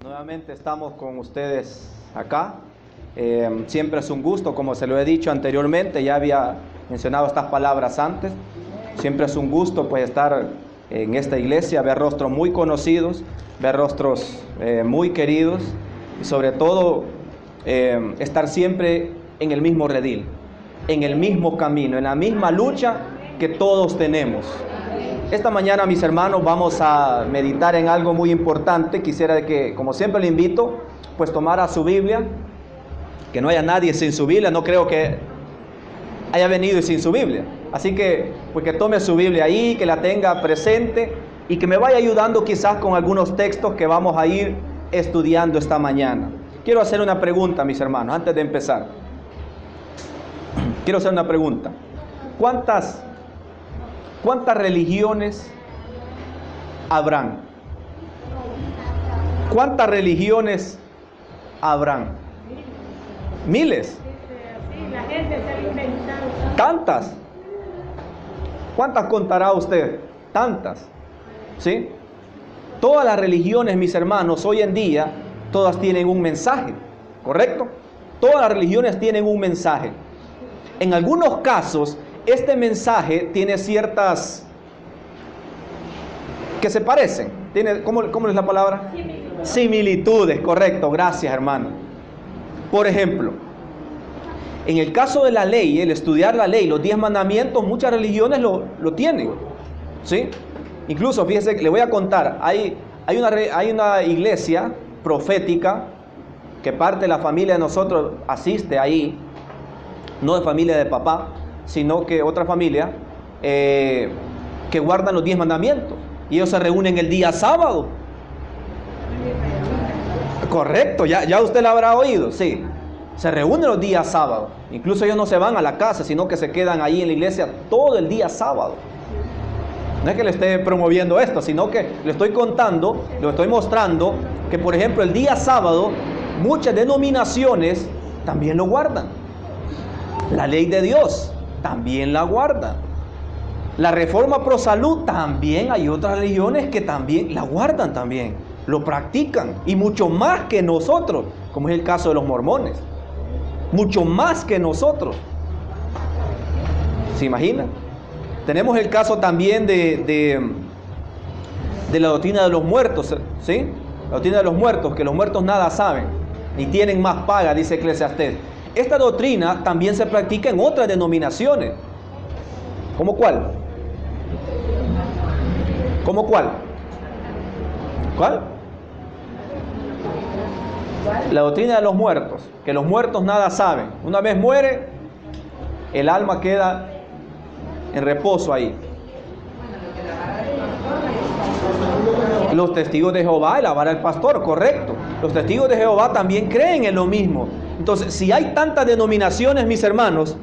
Nuevamente estamos con ustedes acá. Siempre es un gusto, como se lo he dicho anteriormente, ya había mencionado estas palabras antes. Siempre es un gusto pues estar en esta iglesia, ver rostros muy conocidos, ver rostros muy queridos y sobre todo estar siempre en el mismo redil, en el mismo camino, en la misma lucha que todos tenemos. Esta mañana, mis hermanos, vamos a meditar en algo muy importante. Quisiera que, como siempre le invito, pues tomara su Biblia, que no haya nadie sin su Biblia. No creo que haya venido sin su Biblia. Así que, pues que tome su Biblia ahí, que la tenga presente y que me vaya ayudando quizás con algunos textos que vamos a ir estudiando esta mañana. Quiero hacer una pregunta, mis hermanos, antes de empezar. Quiero hacer una pregunta. ¿Cuántas religiones habrán? ¿Cuántas religiones habrán? ¿Miles? Sí, la gente se ha inventado. ¿Tantas? ¿Cuántas contará usted? Tantas. ¿Sí? Todas las religiones, mis hermanos, hoy en día, todas tienen un mensaje, ¿correcto? Todas las religiones tienen un mensaje. En algunos casos, este mensaje tiene ciertas que se parecen. ¿Cómo es la palabra? Similitudes, correcto. Gracias, hermano. Por ejemplo, en el caso de la ley, el estudiar la ley, los 10 mandamientos, muchas religiones lo tienen, ¿sí? Incluso, fíjese, le voy a contar, hay una iglesia profética que parte de la familia de nosotros asiste ahí, no de familia de papá, sino que otra familia que guardan los 10 mandamientos. Y ellos se reúnen el día sábado. Correcto, ya usted lo habrá oído, sí. Se reúnen los días sábados. Incluso ellos no se van a la casa, sino que se quedan ahí en la iglesia todo el día sábado. No es que le esté promoviendo esto, sino que le estoy contando, le estoy mostrando que, por ejemplo, el día sábado, muchas denominaciones también lo guardan. La ley de Dios también la guardan. La reforma pro salud también hay otras religiones que también la guardan también. Lo practican y mucho más que nosotros, como es el caso de los mormones. Mucho más que nosotros. ¿Se imaginan? Tenemos el caso también de la doctrina de los muertos, ¿sí? La doctrina de los muertos, que los muertos nada saben, ni tienen más paga, dice Eclesiastés. Esta doctrina también se practica en otras denominaciones. ¿Cómo cuál? ¿Cómo cuál? ¿Cuál? La doctrina de los muertos, que los muertos nada saben. Una vez muere, el alma queda en reposo ahí. Los testigos de Jehová y la vara del pastor, correcto. Los testigos de Jehová también creen en lo mismo. Entonces, si hay tantas denominaciones, mis hermanos,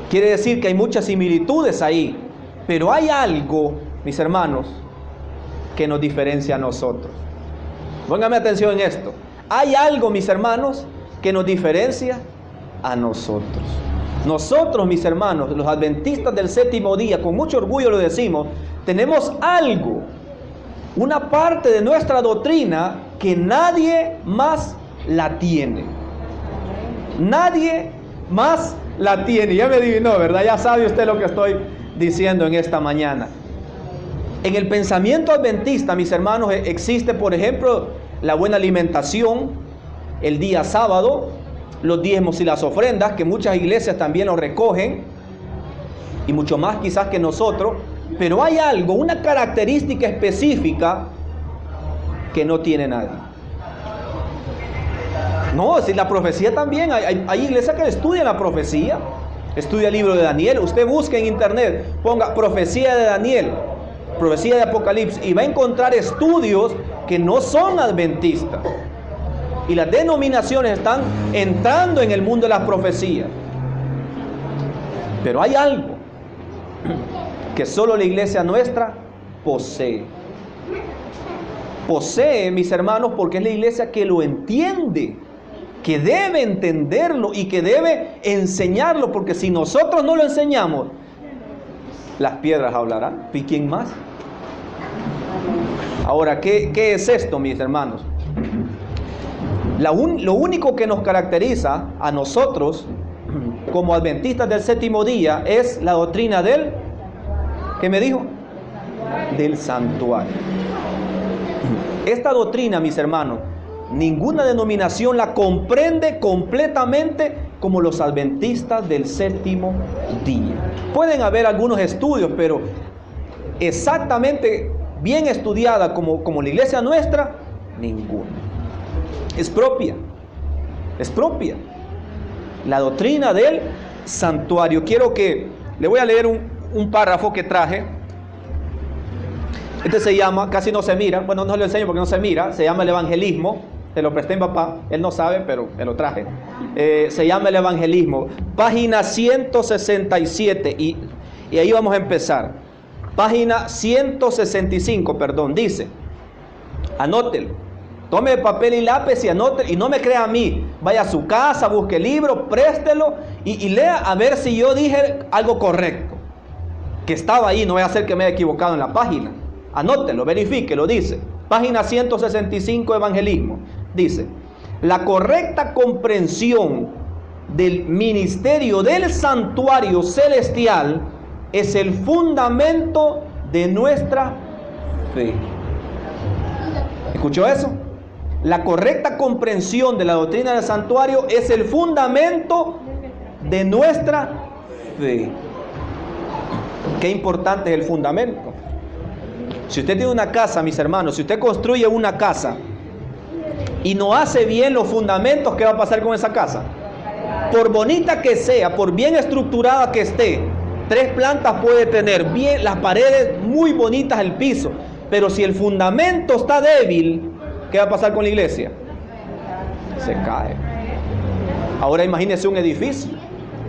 quiere decir que hay muchas similitudes ahí. Pero hay algo, mis hermanos, que nos diferencia a nosotros. Póngame atención en esto. Hay algo, mis hermanos, que nos diferencia a nosotros. Nosotros, mis hermanos, los adventistas del séptimo día, con mucho orgullo lo decimos, tenemos algo, una parte de nuestra doctrina que nadie más la tiene. Nadie más la tiene. Ya me adivinó, ¿verdad? Ya sabe usted lo que estoy diciendo en esta mañana. En el pensamiento adventista, mis hermanos, existe, por ejemplo, la buena alimentación, el día sábado, los diezmos y las ofrendas, que muchas iglesias también lo recogen, y mucho más quizás que nosotros. Pero hay algo, una característica específica que no tiene nadie. No, si la profecía también, hay iglesias que estudian la profecía, estudia el libro de Daniel. Usted busca en internet, ponga profecía de Daniel, profecía de Apocalipsis, y va a encontrar estudios que no son adventistas. Y las denominaciones están entrando en el mundo de las profecías. Pero hay algo que solo la iglesia nuestra posee. Posee, mis hermanos, porque es la iglesia que lo entiende, que debe entenderlo y que debe enseñarlo, porque si nosotros no lo enseñamos, las piedras hablarán. ¿Y quién más? Ahora, ¿qué es esto, mis hermanos? Lo único que nos caracteriza a nosotros como adventistas del séptimo día es la doctrina del, ¿qué me dijo? Del santuario. Esta doctrina, mis hermanos, ninguna denominación la comprende completamente como los adventistas del séptimo día. Pueden haber algunos estudios, pero exactamente bien estudiada como la iglesia nuestra, ninguna. Es propia. La doctrina del santuario. Le voy a leer un párrafo que traje. Este se llama, casi no se mira, bueno, no lo enseño porque no se mira, se llama el evangelismo. Se lo presté a mi papá, él no sabe, pero me lo traje. Se llama el evangelismo, página 167, y ahí vamos a empezar. Página 165, perdón, dice, anótelo. Tome papel y lápiz y anote, y no me crea a mí. Vaya a su casa, busque el libro, préstelo y lea a ver si yo dije algo correcto. Que estaba ahí, no voy a hacer que me haya equivocado en la página. Anótelo, verifíquelo, dice. Página 165, evangelismo. Dice, la correcta comprensión del ministerio del santuario celestial es el fundamento de nuestra fe. ¿Escuchó eso? La correcta comprensión de la doctrina del santuario es el fundamento de nuestra fe. Qué importante es el fundamento. Si usted tiene una casa, mis hermanos, si usted construye una casa y no hace bien los fundamentos, ¿qué va a pasar con esa casa? Por bonita que sea, por bien estructurada que esté, 3 plantas puede tener, bien las paredes muy bonitas, el piso, pero si el fundamento está débil, ¿qué va a pasar con la iglesia? Se cae. Ahora imagínese un edificio.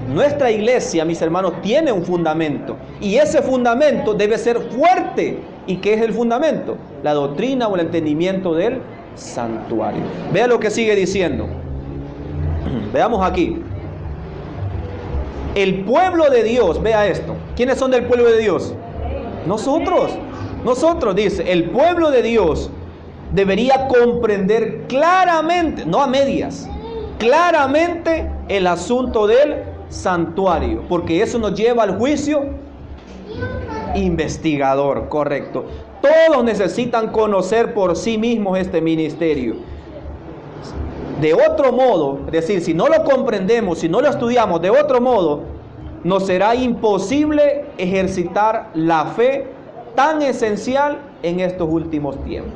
Nuestra iglesia, mis hermanos, tiene un fundamento, y ese fundamento debe ser fuerte. ¿Y qué es el fundamento? La doctrina o el entendimiento del santuario. Vea lo que sigue diciendo. Veamos aquí. El pueblo de Dios, vea esto. ¿Quiénes son del pueblo de Dios? Nosotros, dice, el pueblo de Dios debería comprender claramente, no a medias, claramente el asunto del santuario, porque eso nos lleva al juicio investigador, correcto. Todos necesitan conocer por sí mismos este ministerio. De otro modo, es decir, si no lo comprendemos, si no lo estudiamos de otro modo, nos será imposible ejercitar la fe tan esencial en estos últimos tiempos.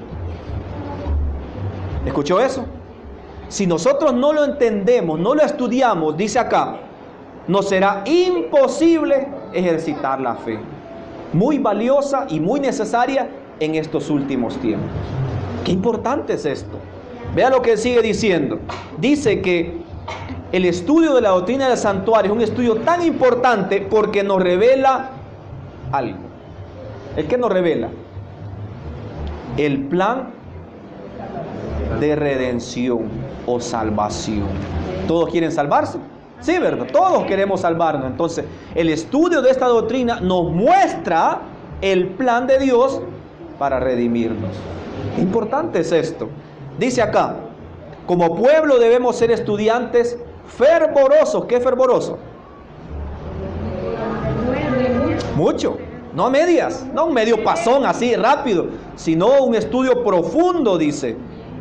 ¿Escuchó eso? Si nosotros no lo entendemos, no lo estudiamos, dice acá, nos será imposible ejercitar la fe. Muy valiosa y muy necesaria en estos últimos tiempos. Qué importante es esto. Vea lo que sigue diciendo. Dice que el estudio de la doctrina del santuario es un estudio tan importante porque nos revela algo. ¿El qué nos revela? El plan de redención o salvación. ¿Todos quieren salvarse? Sí, ¿verdad? Todos queremos salvarnos. Entonces, el estudio de esta doctrina nos muestra el plan de Dios para redimirnos. Qué importante es esto. Dice acá, como pueblo debemos ser estudiantes fervorosos. ¿Qué es fervoroso? Mucho. No a medias, no un medio pasón así rápido, sino un estudio profundo, dice,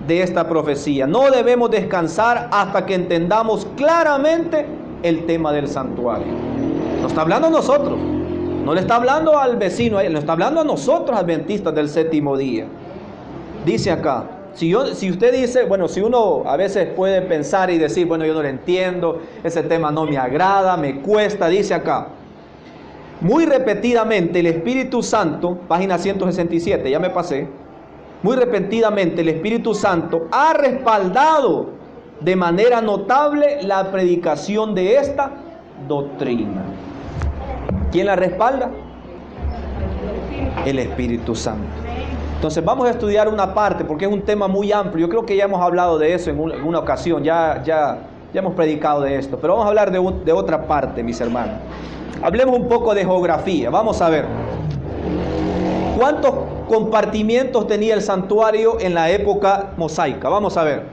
de esta profecía. No debemos descansar hasta que entendamos claramente el tema del santuario. Nos está hablando a nosotros, no le está hablando al vecino, le está hablando a nosotros, adventistas del séptimo día. Dice acá, si usted dice, bueno, si uno a veces puede pensar y decir, bueno, yo no lo entiendo, ese tema no me agrada, me cuesta, dice acá, muy repetidamente el Espíritu Santo, página 167, ya me pasé, muy repetidamente el Espíritu Santo ha respaldado de manera notable la predicación de esta doctrina. ¿Quién la respalda? El Espíritu Santo. Entonces vamos a estudiar una parte porque es un tema muy amplio. Yo creo que ya hemos hablado de eso en alguna ocasión, ya hemos predicado de esto, pero vamos a hablar de otra parte, mis hermanos. Hablemos un poco de geografía. Vamos a ver. compartimientos tenía el santuario en la época mosaica? Vamos a ver,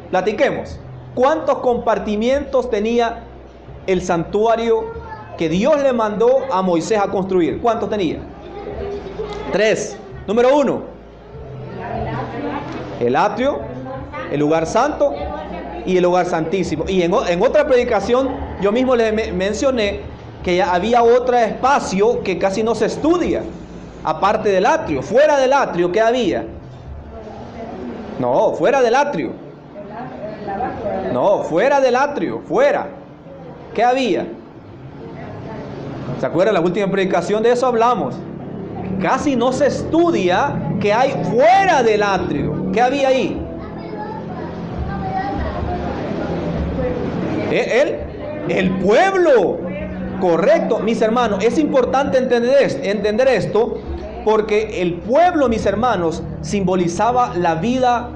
platiquemos. ¿Cuántos compartimientos tenía el santuario que Dios le mandó a Moisés a construir? ¿Cuántos tenía? 3. Número 1, el atrio, el lugar santo y el lugar santísimo. Y en otra predicación yo mismo les mencioné que había otro espacio que casi no se estudia, aparte del atrio. Fuera del atrio, ¿qué había? No, fuera del atrio. No, fuera del atrio, fuera. ¿Qué había? ¿Se acuerdan? La última predicación de eso hablamos. Casi no se estudia que hay fuera del atrio. ¿Qué había ahí? El pueblo. Correcto, mis hermanos. Es importante entender esto, porque el pueblo, mis hermanos, simbolizaba la vida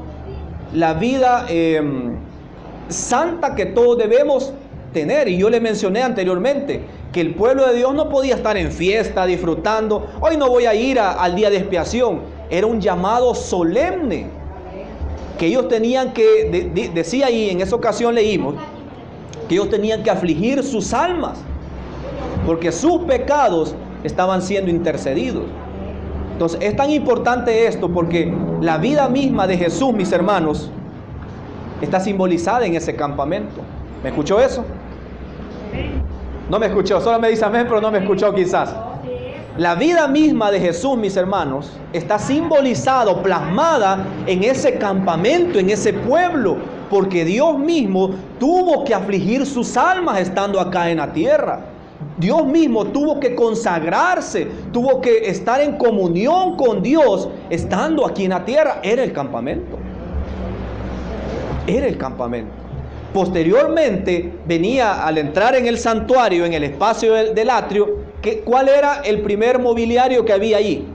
santa que todos debemos tener. Y yo le mencioné anteriormente que el pueblo de Dios no podía estar en fiesta, disfrutando. Hoy no voy a ir al día de expiación. Era un llamado solemne que ellos tenían que, decía ahí, en esa ocasión leímos, que ellos tenían que afligir sus almas, porque sus pecados estaban siendo intercedidos. Entonces es tan importante esto, porque la vida misma de Jesús, mis hermanos, está simbolizada en ese campamento. ¿Me escuchó eso? No me escuchó, solo me dice amén, pero no me escuchó quizás. La vida misma de Jesús, mis hermanos, está simbolizado, plasmada en ese campamento, en ese pueblo, porque Dios mismo tuvo que afligir sus almas estando acá en la tierra. Dios mismo tuvo que consagrarse, tuvo que estar en comunión con Dios estando aquí en la tierra. Era el campamento. Era el campamento. Posteriormente venía, al entrar en el santuario, en el espacio del atrio, ¿cuál era el primer mobiliario que había allí?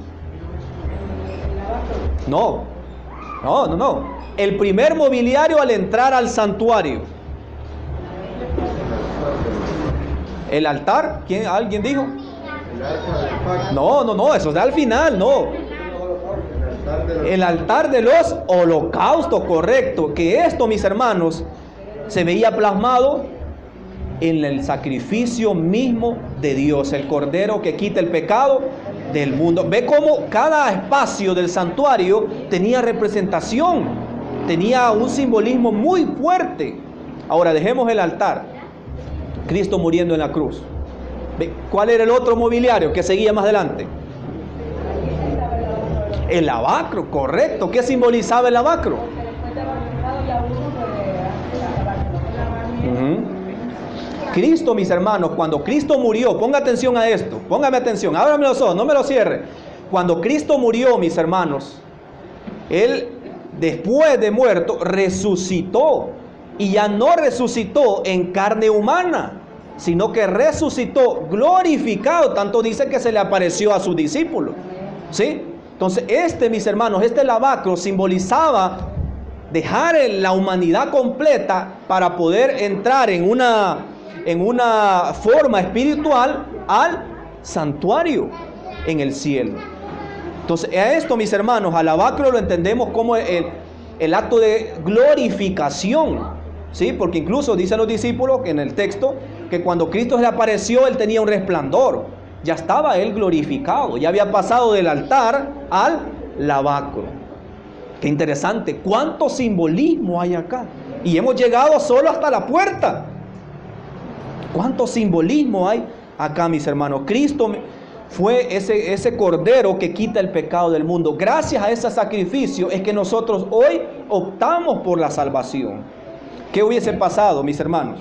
No. El primer mobiliario al entrar al santuario. ¿El altar? ¿Alguien dijo? No, eso es al final, no. El altar de los holocaustos, correcto. Que esto, mis hermanos, se veía plasmado en el sacrificio mismo de Dios, el cordero que quita el pecado del mundo. Ve cómo cada espacio del santuario tenía representación, tenía un simbolismo muy fuerte. Ahora dejemos el altar, Cristo muriendo en la cruz. ¿Ve cuál era el otro mobiliario que seguía más adelante? El lavacro, correcto. ¿Qué simbolizaba el lavacro? Cristo, mis hermanos, cuando Cristo murió, ponga atención a esto, póngame atención, ábrame los ojos, no me lo cierre. Cuando Cristo murió, mis hermanos, Él, después de muerto, resucitó. Y ya no resucitó en carne humana, sino que resucitó glorificado. Tanto dice que se le apareció a sus discípulos, ¿sí? Entonces mis hermanos, este lavacro simbolizaba dejar la humanidad completa para poder entrar en una forma espiritual al santuario en el cielo. Entonces a esto, mis hermanos, al lavacro lo entendemos como el acto de glorificación, ¿sí? Porque incluso dicen los discípulos en el texto que cuando Cristo se le apareció, Él tenía un resplandor. Ya estaba Él glorificado, ya había pasado del altar al lavacro. Qué interesante, cuánto simbolismo hay acá. Y hemos llegado solo hasta la puerta. Cuánto simbolismo hay acá, mis hermanos. Cristo fue ese cordero que quita el pecado del mundo. Gracias a ese sacrificio es que nosotros hoy optamos por la salvación. ¿Qué hubiese pasado, mis hermanos?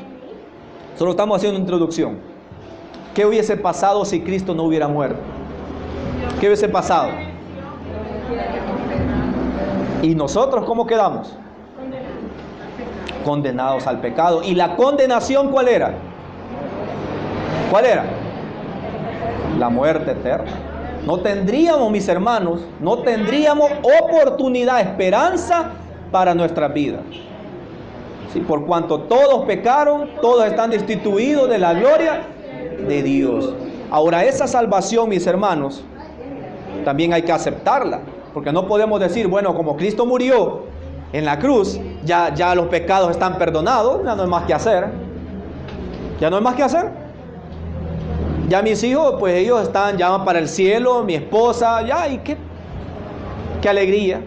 Solo estamos haciendo una introducción. ¿Qué hubiese pasado si Cristo no hubiera muerto? ¿Qué hubiese pasado? ¿Y nosotros cómo quedamos? Condenados al pecado. ¿Y la condenación cuál era? ¿Cuál era? La muerte eterna. No tendríamos, mis hermanos, no tendríamos oportunidad, esperanza para nuestras vidas. Sí, por cuanto todos pecaron, todos están destituidos de la gloria de Dios. Ahora, esa salvación, mis hermanos, también hay que aceptarla. Porque no podemos decir, bueno, como Cristo murió en la cruz, ya los pecados están perdonados, ya no hay más que hacer. Ya no hay más que hacer. Ya mis hijos, pues ellos ya van para el cielo, mi esposa, ya, y qué alegría.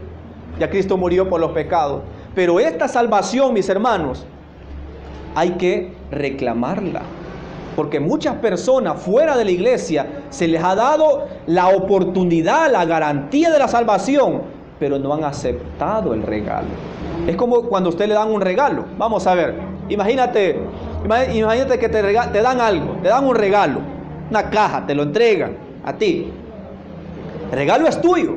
Ya Cristo murió por los pecados. Pero esta salvación, mis hermanos, hay que reclamarla. Porque muchas personas fuera de la iglesia se les ha dado la oportunidad, la garantía de la salvación, pero no han aceptado el regalo. Es como cuando a usted le dan un regalo. Vamos a ver, imagínate que te dan algo, te dan un regalo, una caja, te lo entregan a ti. El regalo es tuyo.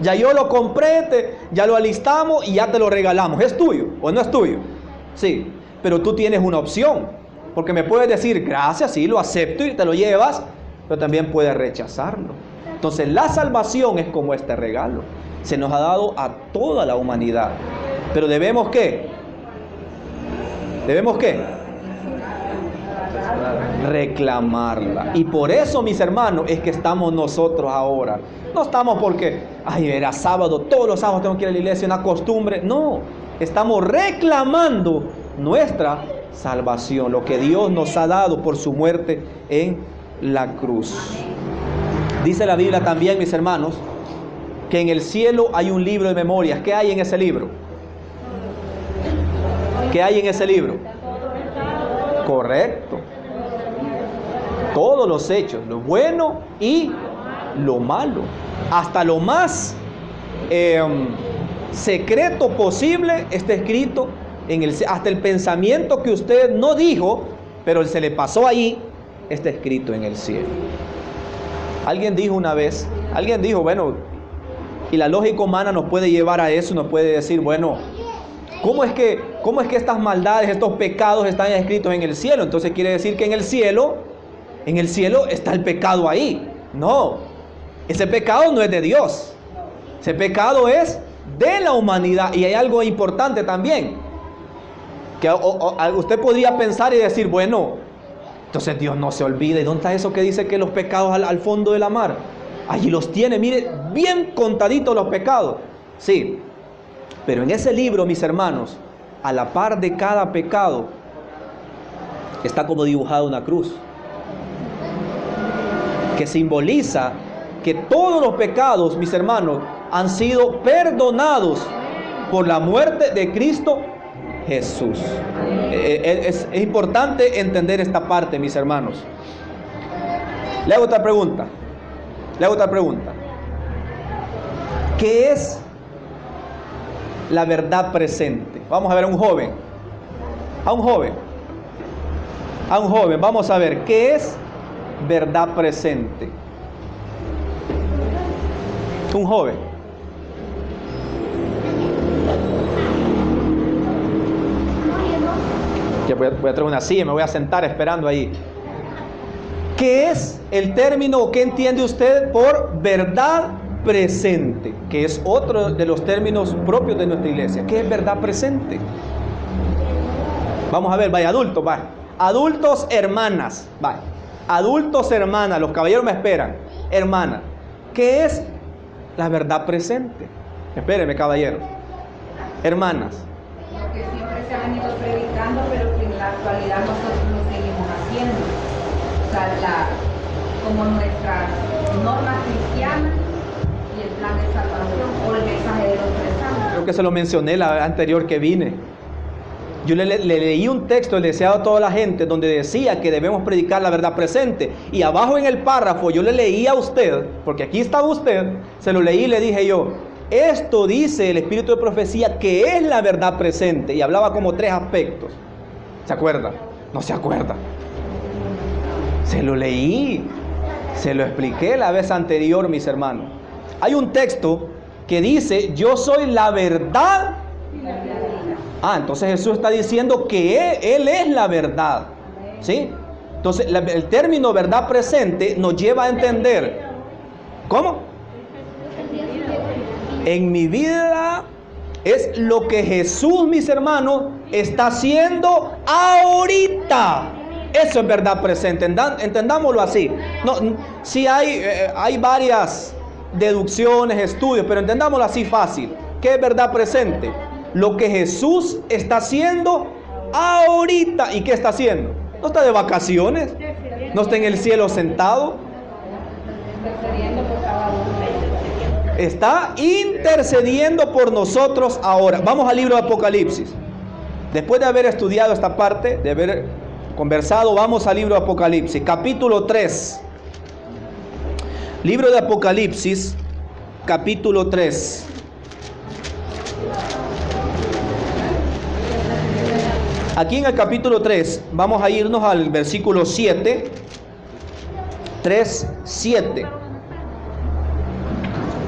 Ya yo lo compré, ya lo alistamos y ya te lo regalamos. ¿Es tuyo o no es tuyo? Sí, pero tú tienes una opción. Porque me puedes decir, gracias, sí, lo acepto y te lo llevas, pero también puedes rechazarlo. Entonces la salvación es como este regalo. Se nos ha dado a toda la humanidad. Pero debemos ¿qué? ¿Debemos qué? Reclamarla. Y por eso, mis hermanos, es que estamos nosotros ahora. No estamos porque, era sábado, todos los sábados tengo que ir a la iglesia, una costumbre. No, estamos reclamando nuestra salvación, lo que Dios nos ha dado por su muerte en la cruz. Dice la Biblia también, mis hermanos, que en el cielo hay un libro de memorias. ¿Qué hay en ese libro? ¿Qué hay en ese libro? Correcto. Todos los hechos, lo bueno y lo malo, hasta lo más secreto posible está escrito hasta el pensamiento que usted no dijo, pero se le pasó ahí, está escrito en el cielo. Alguien dijo una vez, bueno, y la lógica humana nos puede llevar a eso, nos puede decir, bueno, ¿cómo es que estas maldades, estos pecados están escritos en el cielo? Entonces quiere decir que en el cielo está el pecado ahí. No, ese pecado no es de Dios, ese pecado es de la humanidad. Y hay algo importante también, que usted podría pensar y decir, bueno, entonces Dios no se olvida. ¿Y dónde está eso que dice que los pecados al fondo de la mar? Allí los tiene, mire, bien contaditos los pecados. Sí, pero en ese libro, mis hermanos, a la par de cada pecado, está como dibujada una cruz, que simboliza que todos los pecados, mis hermanos, han sido perdonados por la muerte de Cristo Jesús. Es importante entender esta parte, mis hermanos. Le hago otra pregunta. ¿Qué es la verdad presente? Vamos a ver a un joven. Vamos a ver, ¿qué es verdad presente? Un joven. Ya voy a traer una silla, me voy a sentar esperando ahí. ¿Qué es el término o qué entiende usted por verdad presente? Que es otro de los términos propios de nuestra iglesia. ¿Qué es verdad presente? Vamos a ver, vaya, adultos, vaya. Adultos, hermanas, vaya. Adultos, hermanas, los caballeros me esperan. Hermana, ¿qué es la verdad presente? Espéreme, caballero. Hermanas. Lo que siempre se ha venido predicando, pero que en la actualidad nosotros lo seguimos haciendo. O sea, como nuestra norma cristiana y el plan de salvación o el mensaje de los 3 años. Creo que se lo mencioné la anterior que vine. Yo le leí un texto, el deseado a toda la gente, donde decía que debemos predicar la verdad presente. Y abajo en el párrafo yo le leí a usted, porque aquí estaba usted, se lo leí y le dije yo, esto dice el espíritu de profecía que es la verdad presente. Y hablaba como 3 aspectos. ¿Se acuerda? No se acuerda. Se lo leí, se lo expliqué la vez anterior, mis hermanos. Hay un texto que dice, yo soy la verdad. Entonces Jesús está diciendo que Él es la verdad. ¿Sí? Entonces el término verdad presente nos lleva a entender. ¿Cómo? En mi vida es lo que Jesús, mis hermanos, está haciendo ahorita. Eso es verdad presente. Entendámoslo así. No, sí hay varias deducciones, estudios, pero entendámoslo así fácil. ¿Qué es verdad presente? Lo que Jesús está haciendo ahorita. ¿Y qué está haciendo? No está de vacaciones, no está en el cielo sentado. Está intercediendo por nosotros ahora. Vamos al libro de Apocalipsis. Después de haber estudiado esta parte, de haber conversado, vamos al libro de Apocalipsis, capítulo 3. Libro de Apocalipsis, capítulo 3. Aquí en el capítulo 3 vamos a irnos al versículo 7. 3, 7.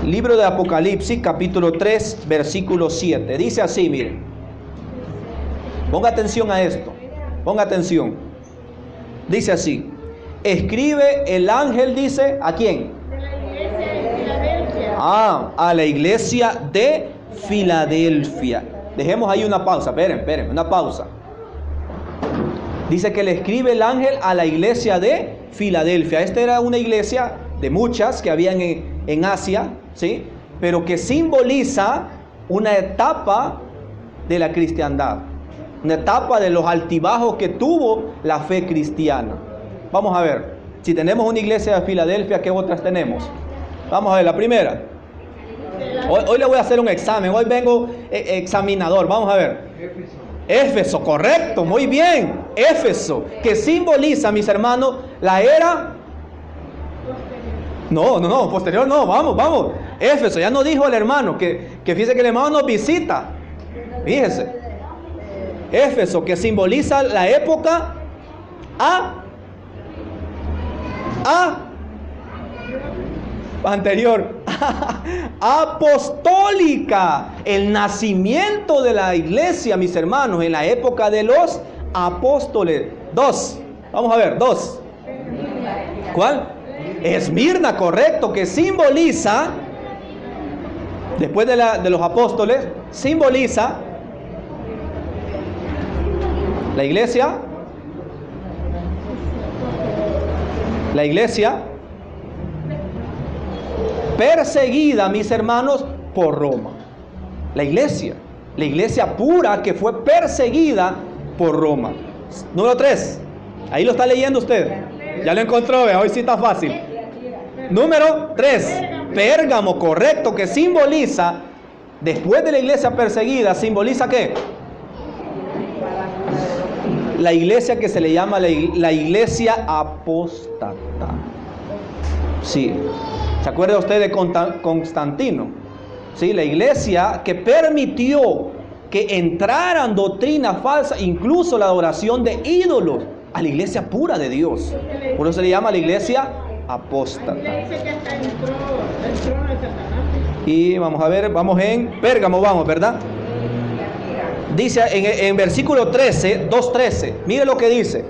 Libro de Apocalipsis, capítulo 3, versículo 7. Dice así, miren. Ponga atención a esto. Ponga atención. Dice así. Escribe el ángel, dice, ¿a quién? De la iglesia de Filadelfia. A la iglesia de Filadelfia. Dejemos ahí una pausa. Esperen, una pausa. Dice que le escribe el ángel a la iglesia de Filadelfia. Esta era una iglesia de muchas que habían en Asia, ¿sí? Pero que simboliza una etapa de la cristiandad, una etapa de los altibajos que tuvo la fe cristiana. Vamos a ver, si tenemos una iglesia de Filadelfia, ¿qué otras tenemos? Vamos a ver, la primera. Hoy le voy a hacer un examen, hoy vengo examinador, vamos a ver. Éfeso, correcto, muy bien. Éfeso, que simboliza, mis hermanos, la era... No, posterior no, vamos. Éfeso, ya nos dijo el hermano, que fíjese que el hermano nos visita. Fíjese. Éfeso, que simboliza la época anterior, apostólica, el nacimiento de la iglesia, mis hermanos, en la época de los apóstoles. 2, vamos a ver, 2. ¿Cuál? Esmirna, correcto, que simboliza, después de los apóstoles, simboliza la iglesia perseguida, mis hermanos, por Roma. La iglesia pura que fue perseguida por Roma. Número 3, ahí lo está leyendo usted. Ya lo encontró, hoy sí está fácil. Número 3, Pérgamo, correcto, que simboliza, después de la iglesia perseguida, simboliza ¿qué? La iglesia que se le llama la iglesia apóstata. Sí. ¿Se acuerda usted de Constantino? Sí, la iglesia que permitió que entraran doctrinas falsas, incluso la adoración de ídolos, a la iglesia pura de Dios. Por eso se le llama la iglesia apóstata. Y vamos a ver, vamos en Pérgamo, ¿verdad? Dice en versículo 13, 2:13, mire lo que dice.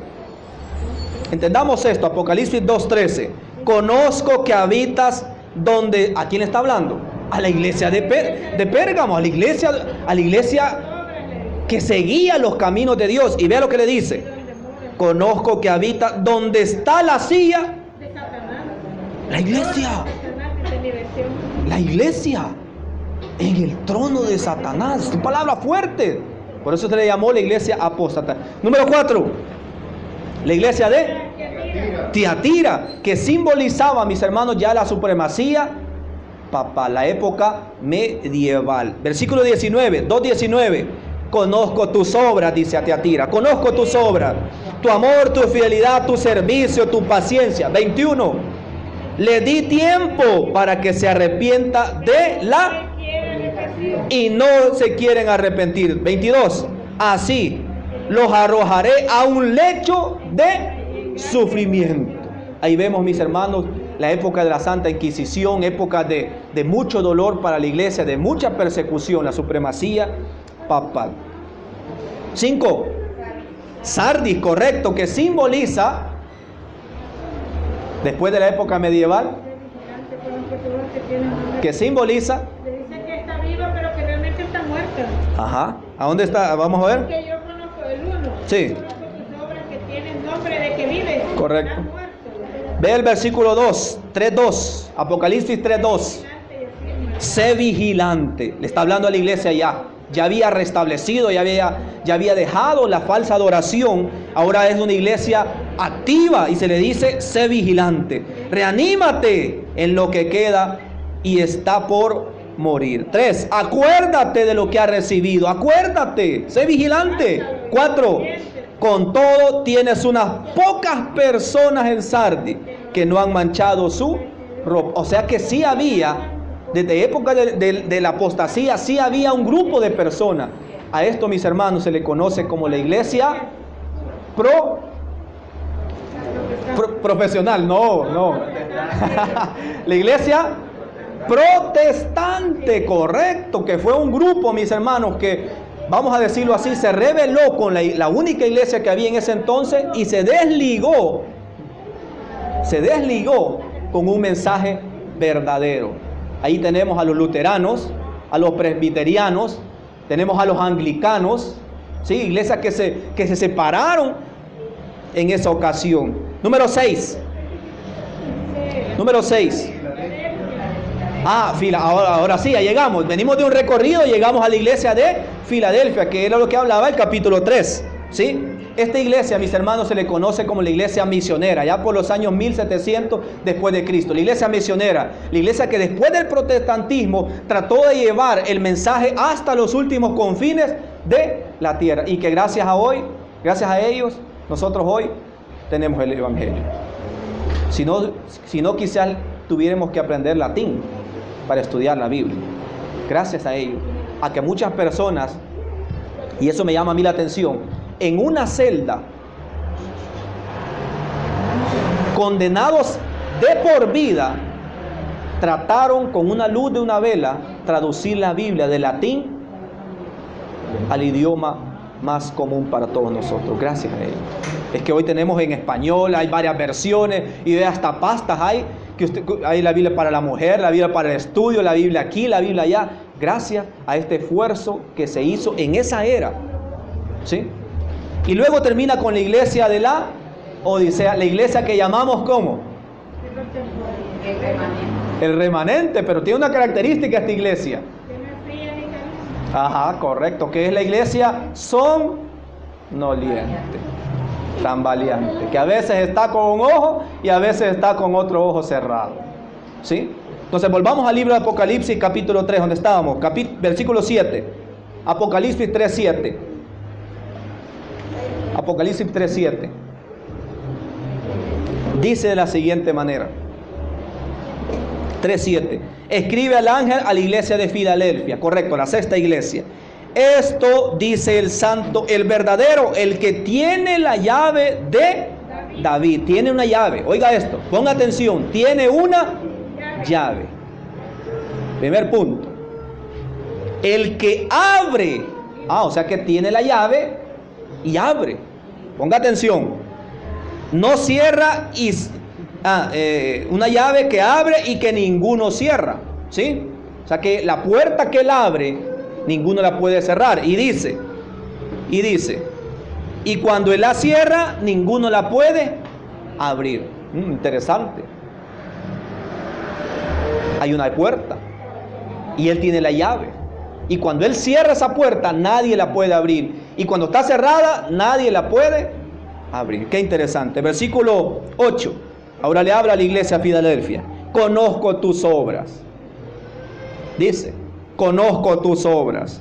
Entendamos esto, Apocalipsis 2:13. Conozco que habitas donde... ¿A quién está hablando? A la iglesia de Pérgamo, a la iglesia que seguía los caminos de Dios. Y vea lo que le dice. Conozco que habita donde está la silla de Satanás. La iglesia en el trono de Satanás. Es palabra fuerte. Por eso se le llamó la iglesia apóstata. Número 4, la iglesia de Tiatira, que simbolizaba, mis hermanos, ya la supremacía papal, la época medieval. Versículo 19, 2:19. Conozco tus obras, dice a Tiatira. Conozco tus obras, tu amor, tu fidelidad, tu servicio, tu paciencia. 21. Le di tiempo para que se arrepienta de la... y no se quieren arrepentir. 22. Así los arrojaré a un lecho de sufrimiento. Ahí vemos, mis hermanos, la época de la Santa Inquisición, época de mucho dolor para la iglesia, de mucha persecución, la supremacía papal. 5. Sardis, correcto, que simboliza, después de la época medieval, que simboliza... Dice que está viva, pero que realmente está muerta. Ajá. ¿A dónde está? Vamos a ver. Porque yo conozco el 1. Sí. Conozco tus obras que tienen nombre de que vives. Correcto. Ve el versículo 2, 3:2, Apocalipsis 3:2. Sé vigilante. Le está hablando a la iglesia ya. Ya había restablecido, ya había dejado la falsa adoración. Ahora es una iglesia activa y se le dice: sé vigilante. Reanímate en lo que queda y está por morir. 3. Acuérdate de lo que has recibido. Acuérdate. Sé vigilante. 4. Con todo tienes unas pocas personas en Sardis que no han manchado su ropa. O sea que sí había, desde época de la apostasía, sí había un grupo de personas. A esto, mis hermanos, se le conoce como la iglesia profesional. No. La iglesia protestante, correcto, que fue un grupo, mis hermanos, que, vamos a decirlo así, se rebeló con la única iglesia que había en ese entonces y se desligó con un mensaje verdadero. Ahí tenemos a los luteranos, a los presbiterianos, tenemos a los anglicanos, ¿sí? Iglesias que se separaron en esa ocasión. Número 6. Ahora sí, ya llegamos. Venimos de un recorrido, llegamos a la iglesia de Filadelfia, que era lo que hablaba el capítulo 3, ¿sí? Esta iglesia, mis hermanos, se le conoce como la iglesia misionera, ya por los años 1700 después de Cristo. La iglesia misionera, la iglesia que después del protestantismo trató de llevar el mensaje hasta los últimos confines de la tierra. Y que gracias a ellos, nosotros hoy tenemos el evangelio. Si no quizás tuviéramos que aprender latín para estudiar la Biblia. Gracias a ellos, a que muchas personas, y eso me llama a mí la atención, en una celda, condenados de por vida, trataron con una luz de una vela traducir la Biblia de latín al idioma más común para todos nosotros. Gracias a ellos. Es que hoy tenemos en español, hay varias versiones y de hasta pastas hay. Hay la Biblia para la mujer, la Biblia para el estudio, la Biblia aquí, la Biblia allá. Gracias a este esfuerzo que se hizo en esa era, ¿sí? Y luego termina con la iglesia de la Odisea, la iglesia que llamamos ¿cómo? El remanente, pero tiene una característica esta iglesia. Ajá, correcto, que es la iglesia somnoliente, tambaleante, que a veces está con un ojo y a veces está con otro ojo cerrado, ¿sí? Entonces volvamos al libro de Apocalipsis capítulo 3, donde estábamos, versículo 7, Apocalipsis 3:7, Apocalipsis 3:7, dice de la siguiente manera, 3:7, escribe al ángel a la iglesia de Filadelfia, correcto, la sexta iglesia. Esto dice el santo, el verdadero, el que tiene la llave de David. Tiene una llave. Oiga esto, ponga atención. Tiene una llave. Primer punto. El que abre. O sea que tiene la llave y abre. Ponga atención. No cierra y... una llave que abre y que ninguno cierra. ¿Sí? O sea que la puerta que él abre, ninguno la puede cerrar. Y dice, y cuando él la cierra, ninguno la puede abrir. Interesante. Hay una puerta y él tiene la llave. Y cuando él cierra esa puerta, nadie la puede abrir. Y cuando está cerrada, nadie la puede abrir. Qué interesante. Versículo 8. Ahora le habla a la iglesia de Filadelfia. Conozco tus obras. Dice, conozco tus obras,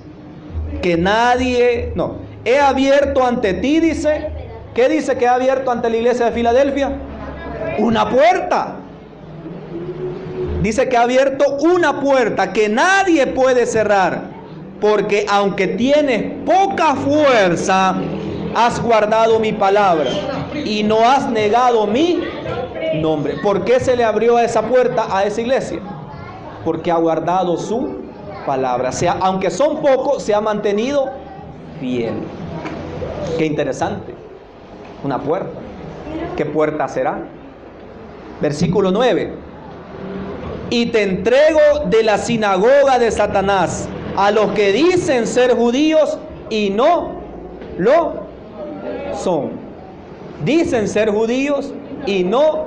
que nadie, he abierto ante ti, dice, ¿qué dice que ha abierto ante la iglesia de Filadelfia? Una puerta. Dice que ha abierto una puerta que nadie puede cerrar, porque aunque tienes poca fuerza, has guardado mi palabra y no has negado mi nombre. ¿Por qué se le abrió esa puerta a esa iglesia? Porque ha guardado su palabra, aunque son pocos, se ha mantenido fiel. Qué interesante. Una puerta. ¿Qué puerta será? Versículo 9. Y te entrego de la sinagoga de Satanás a los que dicen ser judíos y no lo son. Dicen ser judíos y no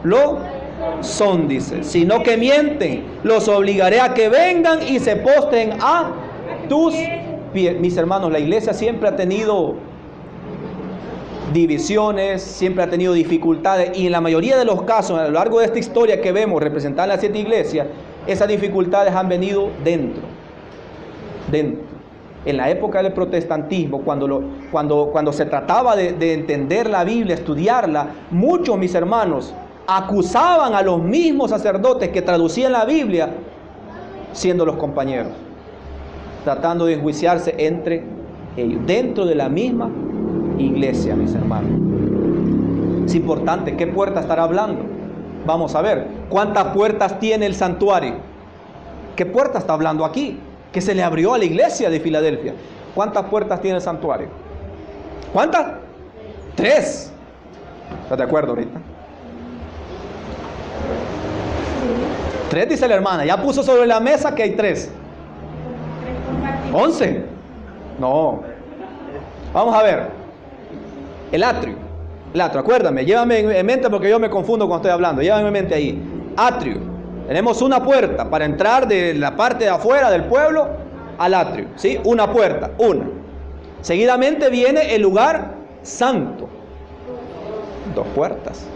lo son, dice, sino que mienten. Los obligaré a que vengan y se postren a tus pies. Mis hermanos, la iglesia siempre ha tenido divisiones, siempre ha tenido dificultades, y en la mayoría de los casos, a lo largo de esta historia que vemos representada en las 7 iglesias, esas dificultades han venido dentro. En la época del protestantismo, cuando se trataba de entender la Biblia, estudiarla, muchos, mis hermanos, acusaban a los mismos sacerdotes que traducían la Biblia, siendo los compañeros, tratando de enjuiciarse entre ellos, dentro de la misma iglesia, mis hermanos. Es importante, ¿qué puerta estará hablando? Vamos a ver, ¿cuántas puertas tiene el santuario? ¿Qué puerta está hablando aquí? Que se le abrió a la iglesia de Filadelfia. ¿Cuántas puertas tiene el santuario? ¿Cuántas? 3. ¿Estás de acuerdo ahorita? 3, dice la hermana. Ya puso sobre la mesa que hay 3. 11. No. Vamos a ver. El atrio. Acuérdame, llévame en mente porque yo me confundo cuando estoy hablando. Llévame en mente ahí. Atrio. Tenemos una puerta para entrar de la parte de afuera del pueblo al atrio. ¿Sí? Una puerta. Una. Seguidamente viene el lugar santo. 2 puertas.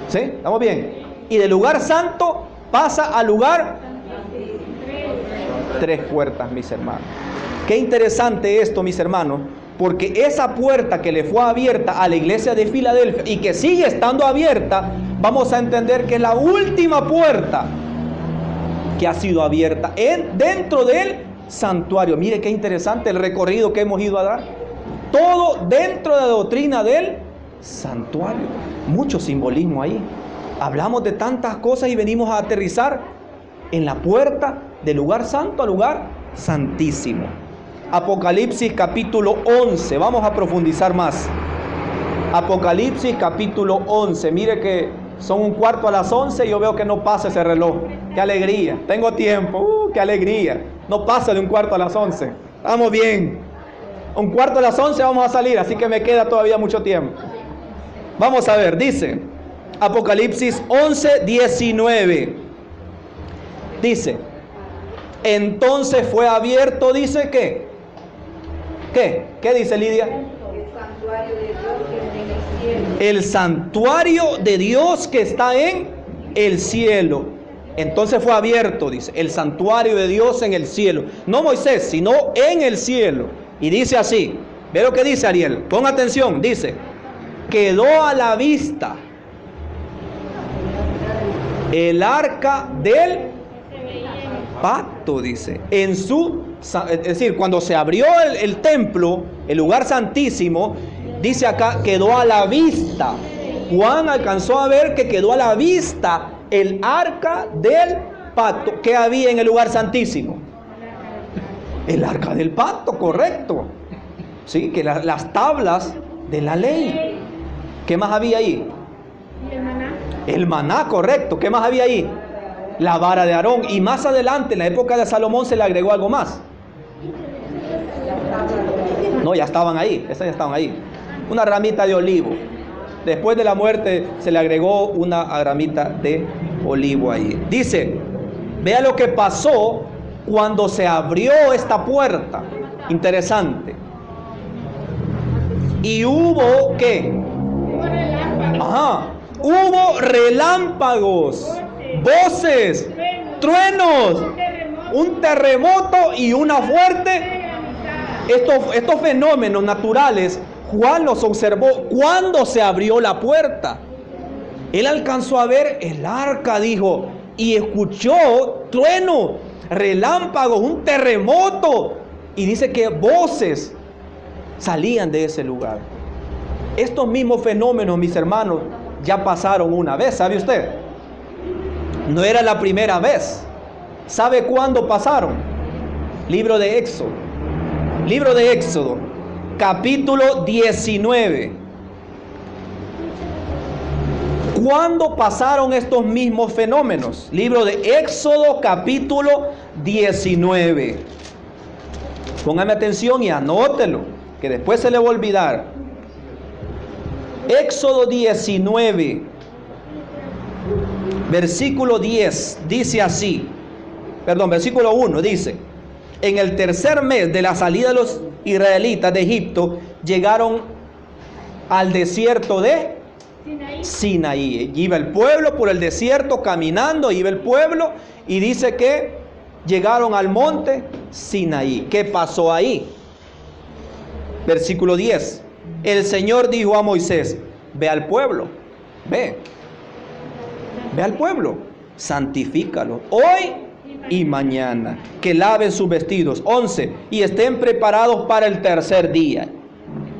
¿Sí? ¿Estamos bien? Y del lugar santo pasa al lugar 3 puertas, mis hermanos. Qué interesante esto, mis hermanos, porque esa puerta que le fue abierta a la iglesia de Filadelfia y que sigue estando abierta, vamos a entender que es la última puerta que ha sido abierta dentro del santuario. Mire qué interesante el recorrido que hemos ido a dar. Todo dentro de la doctrina del santuario. Mucho simbolismo ahí. Hablamos de tantas cosas y venimos a aterrizar en la puerta del lugar santo al lugar santísimo. Apocalipsis capítulo 11. Vamos a profundizar más. Apocalipsis capítulo 11. Mire que son 11:15 y yo veo que no pasa ese reloj. ¡Qué alegría! Tengo tiempo. ¡Qué alegría! No pasa de 11:15. Estamos bien. 11:15 vamos a salir, así que me queda todavía mucho tiempo. Vamos a ver, dice Apocalipsis 11:19. Dice, entonces fue abierto, dice que ¿Qué dice Lidia? El santuario de Dios que está en el cielo. Entonces fue abierto, dice, el santuario de Dios en el cielo. No Moisés, sino en el cielo. Y dice así, ve lo que dice Ariel, pon atención, dice, quedó a la vista el arca del pacto, dice, en su, es decir, cuando se abrió el templo, el lugar santísimo, dice acá, quedó a la vista. Juan alcanzó a ver que quedó a la vista el arca del pacto. ¿Qué había en el lugar santísimo? El arca del pacto, correcto. Sí, que las tablas de la ley. ¿Qué más había ahí? El maná, correcto. ¿Qué más había ahí? La vara de Aarón. Y más adelante, en la época de Salomón, se le agregó algo más. No, ya estaban ahí. Esas ya estaban ahí. Una ramita de olivo. Después de la muerte se le agregó una ramita de olivo ahí. Dice, vea lo que pasó cuando se abrió esta puerta. Interesante. Y hubo, ¿qué? Ajá. Hubo relámpagos, voces, truenos, un terremoto y una fuerte. Estos fenómenos naturales, Juan los observó cuando se abrió la puerta. Él alcanzó a ver el arca, dijo, y escuchó trueno, relámpagos, un terremoto. Y dice que voces salían de ese lugar. Estos mismos fenómenos, mis hermanos, ya pasaron una vez, ¿sabe usted? No era la primera vez. ¿Sabe cuándo pasaron? Libro de Éxodo. Libro de Éxodo, capítulo 19. ¿Cuándo pasaron estos mismos fenómenos? Libro de Éxodo, capítulo 19. Póngame atención y anótelo, que después se le va a olvidar. Éxodo 19. Versículo 10 dice así, versículo 1 dice: en el tercer mes de la salida de los israelitas de Egipto, llegaron al desierto de Sinaí. Iba el pueblo por el desierto caminando, iba el pueblo, y dice que llegaron al monte Sinaí. ¿Qué pasó ahí? Versículo 10. El Señor dijo a Moisés: ve al pueblo, ve al pueblo, santifícalo hoy y mañana, que laven sus vestidos. 11. Y estén preparados para el tercer día,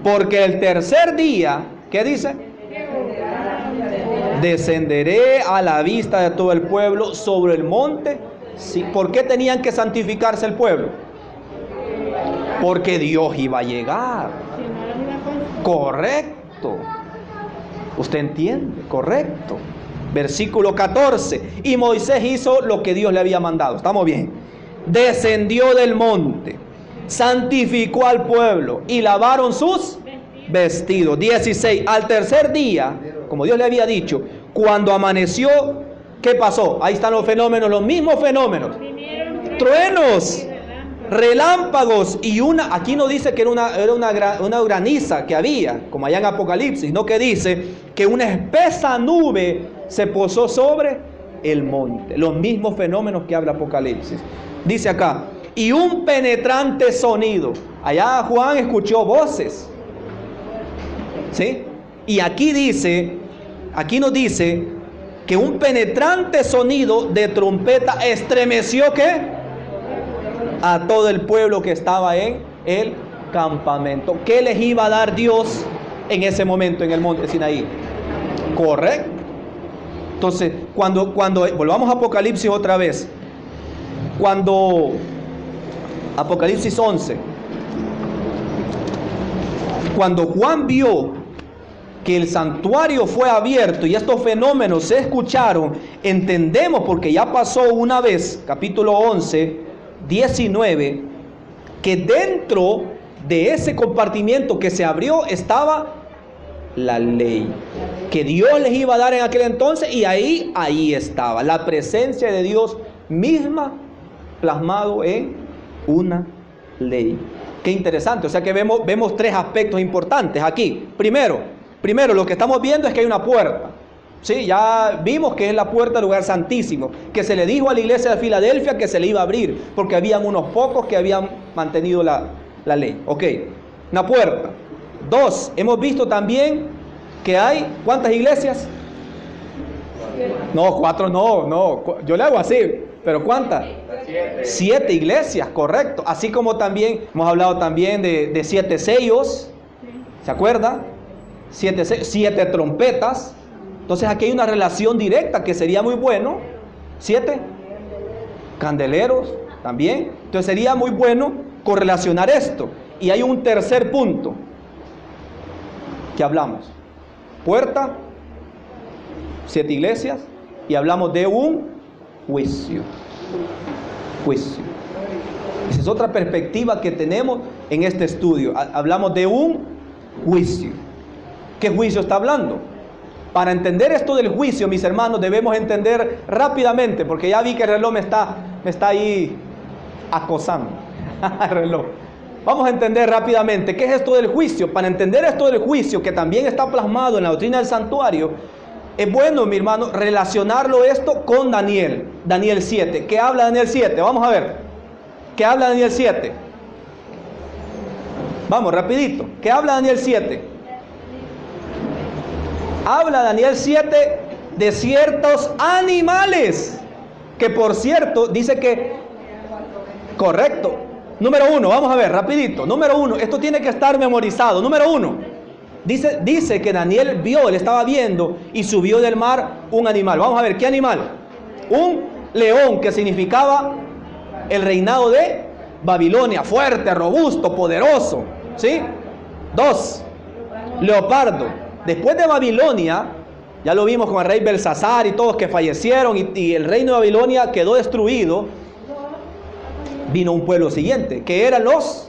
porque el tercer día, ¿qué dice? Descenderé a la vista de todo el pueblo sobre el monte. Sí. ¿Por qué tenían que santificarse el pueblo? Porque Dios iba a llegar. Correcto. ¿Usted entiende? Correcto. Versículo 14. Y Moisés hizo lo que Dios le había mandado. ¿Estamos bien? Descendió del monte, santificó al pueblo y lavaron sus vestidos. 16. Al tercer día, como Dios le había dicho, cuando amaneció, ¿qué pasó? Ahí están los fenómenos, los mismos fenómenos. Truenos, relámpagos y aquí no dice que era una graniza que había, como allá en Apocalipsis, no, que dice que una espesa nube se posó sobre el monte. Los mismos fenómenos que habla Apocalipsis. Dice acá, y un penetrante sonido. Allá Juan escuchó voces, ¿sí? Y aquí nos dice que un penetrante sonido de trompeta estremeció, ¿qué? A todo el pueblo que estaba en el campamento. ¿Qué les iba a dar Dios en ese momento en el monte Sinaí? Correcto. Entonces, cuando volvamos a Apocalipsis otra vez, cuando Apocalipsis 11, cuando Juan vio que el santuario fue abierto y estos fenómenos se escucharon, entendemos, porque ya pasó una vez, capítulo 11, 19, que dentro de ese compartimiento que se abrió estaba la ley que Dios les iba a dar en aquel entonces, y ahí estaba la presencia de Dios misma plasmado en una ley. Qué interesante. O sea que vemos tres aspectos importantes aquí. Primero, lo que estamos viendo es que hay una puerta. Sí, ya vimos que es la puerta del lugar santísimo, que se le dijo a la iglesia de Filadelfia que se le iba a abrir, porque habían unos pocos que habían mantenido la ley. Ok, una puerta. 2, hemos visto también que hay, ¿cuántas iglesias? No, 4 no, yo le hago así, pero ¿cuántas? 7 iglesias, correcto. Así como también hemos hablado también de 7 sellos, ¿se acuerda? 7 trompetas. Entonces aquí hay una relación directa que sería muy bueno. 7 candeleros también. Entonces sería muy bueno correlacionar esto. Y hay un tercer punto que hablamos. Puerta, 7 iglesias, y hablamos de un juicio. Esa es otra perspectiva que tenemos en este estudio. Hablamos de un juicio. ¿Qué juicio está hablando? Para entender esto del juicio, mis hermanos, debemos entender rápidamente, porque ya vi que el reloj me está ahí acosando. El reloj. Vamos a entender rápidamente qué es esto del juicio. Para entender esto del juicio, que también está plasmado en la doctrina del santuario, es bueno, mi hermano, relacionarlo esto con Daniel 7. ¿Qué habla Daniel 7? Vamos a ver. ¿Qué habla Daniel 7? Vamos, rapidito. ¿Qué habla Daniel 7? Habla Daniel 7 de ciertos animales, que por cierto, dice que... Correcto. Número 1, vamos a ver, rapidito. Número 1, esto tiene que estar memorizado. Número 1, dice que Daniel él estaba viendo y subió del mar un animal. Vamos a ver, ¿qué animal? Un león, que significaba el reinado de Babilonia, fuerte, robusto, poderoso. ¿Sí? 2, leopardo. Después de Babilonia, ya lo vimos con el rey Belsasar y todos que fallecieron, y el reino de Babilonia quedó destruido. Vino un pueblo siguiente, que eran los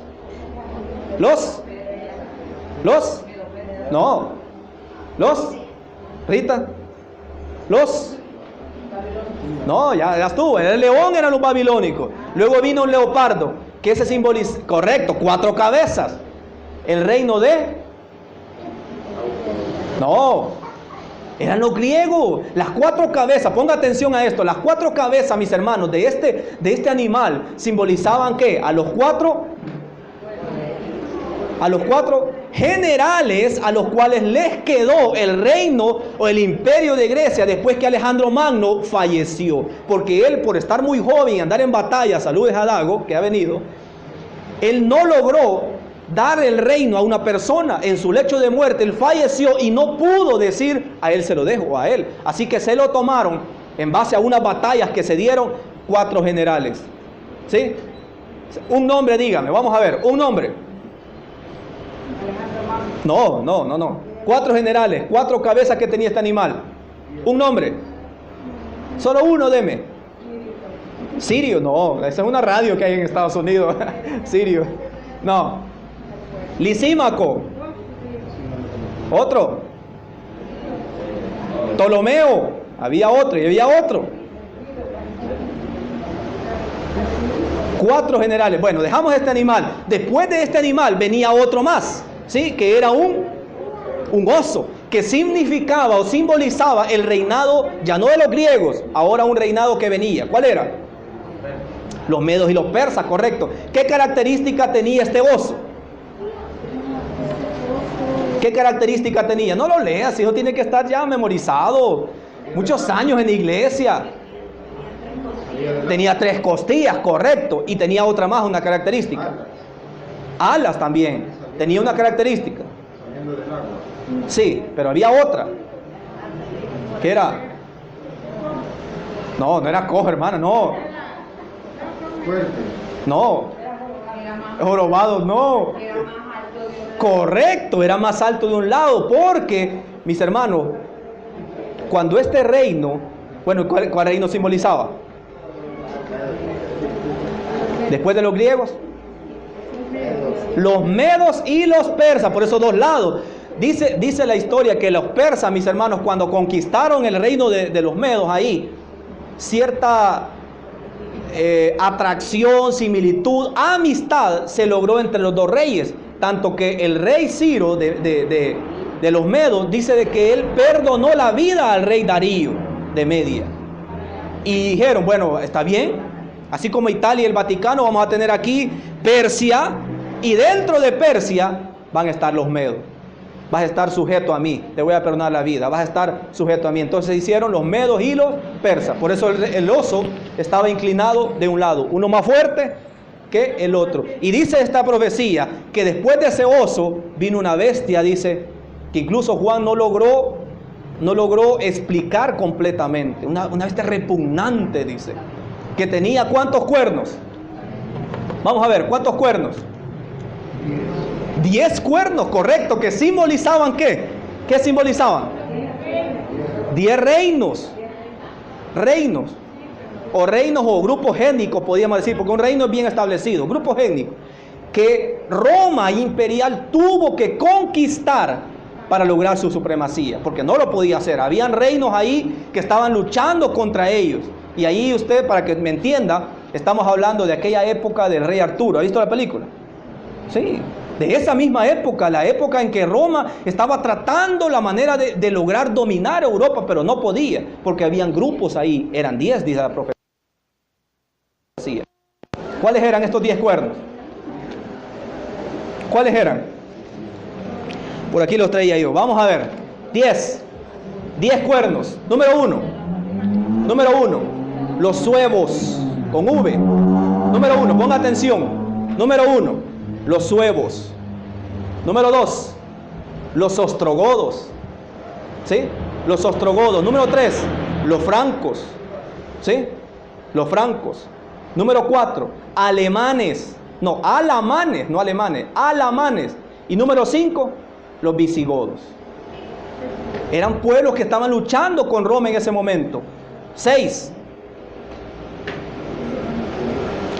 Rita, No, ya estuvo. El león eran los babilónicos. Luego vino un leopardo, que ese simboliza, correcto, 4 cabezas. El reino de... No, eran los griegos. Las 4 cabezas, ponga atención a esto. Las 4 cabezas, mis hermanos, de este animal simbolizaban ¿qué? A los cuatro generales a los cuales les quedó el reino o el imperio de Grecia después que Alejandro Magno falleció. Porque él, por estar muy joven y andar en batalla, saludes a Dago que ha venido, él no logró dar el reino a una persona. En su lecho de muerte él falleció y no pudo decir a él se lo dejo a él. Así que se lo tomaron en base a unas batallas que se dieron 4 generales. ¿Sí? Un nombre, dígame, vamos a ver, un nombre. No. 4 generales, 4 cabezas que tenía este animal. Un nombre. Solo uno, deme. Sirio, no, esa es una radio que hay en Estados Unidos. Sirio, no. Lisímaco. Otro. Ptolomeo. Había otro y había otro. 4 generales. Bueno, dejamos este animal. Después de este animal venía otro más, ¿sí? Que era un oso, que significaba o simbolizaba el reinado, ya no de los griegos, ahora un reinado que venía. ¿Cuál era? Los medos y los persas, correcto. ¿Qué característica tenía este oso? ¿Qué característica tenía? No lo leas, hijo, tiene que estar ya memorizado. Muchos años en la iglesia. Tenía 3 costillas, correcto. Y tenía otra más, una característica. Alas también. Tenía una característica. Sí, pero había otra. ¿Qué era? No era cojo, hermano, no. No. Jorobado, no. Correcto, era más alto de un lado. Porque, mis hermanos, cuando este reino, bueno, ¿cuál reino simbolizaba? Después de los griegos, los medos y los persas, por esos 2 lados. Dice la historia que los persas, mis hermanos, cuando conquistaron el reino de los medos, ahí cierta atracción, similitud, amistad se logró entre los 2 reyes. Tanto que el rey Ciro de los medos dice de que él perdonó la vida al rey Darío de Media. Y dijeron, bueno, está bien. Así como Italia y el Vaticano, vamos a tener aquí Persia, y dentro de Persia van a estar los medos. Vas a estar sujeto a mí, te voy a perdonar la vida, vas a estar sujeto a mí. Entonces hicieron los medos y los persas. Por eso el oso estaba inclinado de un lado, uno más fuerte que el otro. Y dice esta profecía que después de ese oso vino una bestia, dice, que incluso Juan no logró explicar completamente. Una bestia repugnante, dice. Que tenía ¿cuántos cuernos? Vamos a ver, ¿cuántos cuernos? 10 cuernos, correcto, que simbolizaban ¿qué? ¿Qué simbolizaban? 10 reinos. Reinos. O reinos o grupos étnicos, podríamos decir, porque un reino es bien establecido. Grupos étnicos que Roma imperial tuvo que conquistar para lograr su supremacía, porque no lo podía hacer. Habían reinos ahí que estaban luchando contra ellos. Y ahí usted, para que me entienda, estamos hablando de aquella época del rey Arturo. ¿Ha visto la película? Sí, de esa misma época, la época en que Roma estaba tratando la manera de lograr dominar Europa, pero no podía, porque habían grupos ahí, eran 10, dice la profecía. ¿Cuáles eran estos 10 cuernos? ¿Cuáles eran? Por aquí los traía yo, vamos a ver, 10 cuernos. Número 1, los suevos, con V. Número 1, ponga atención. Número 1, los suevos. Número 2, los ostrogodos. ¿Sí? Los ostrogodos. Número 3, los francos. ¿Sí? Los francos. Número 4, alemanes. No, alamanes, no alemanes, alamanes. Y número 5, los visigodos. Eran pueblos que estaban luchando con Roma en ese momento. 6,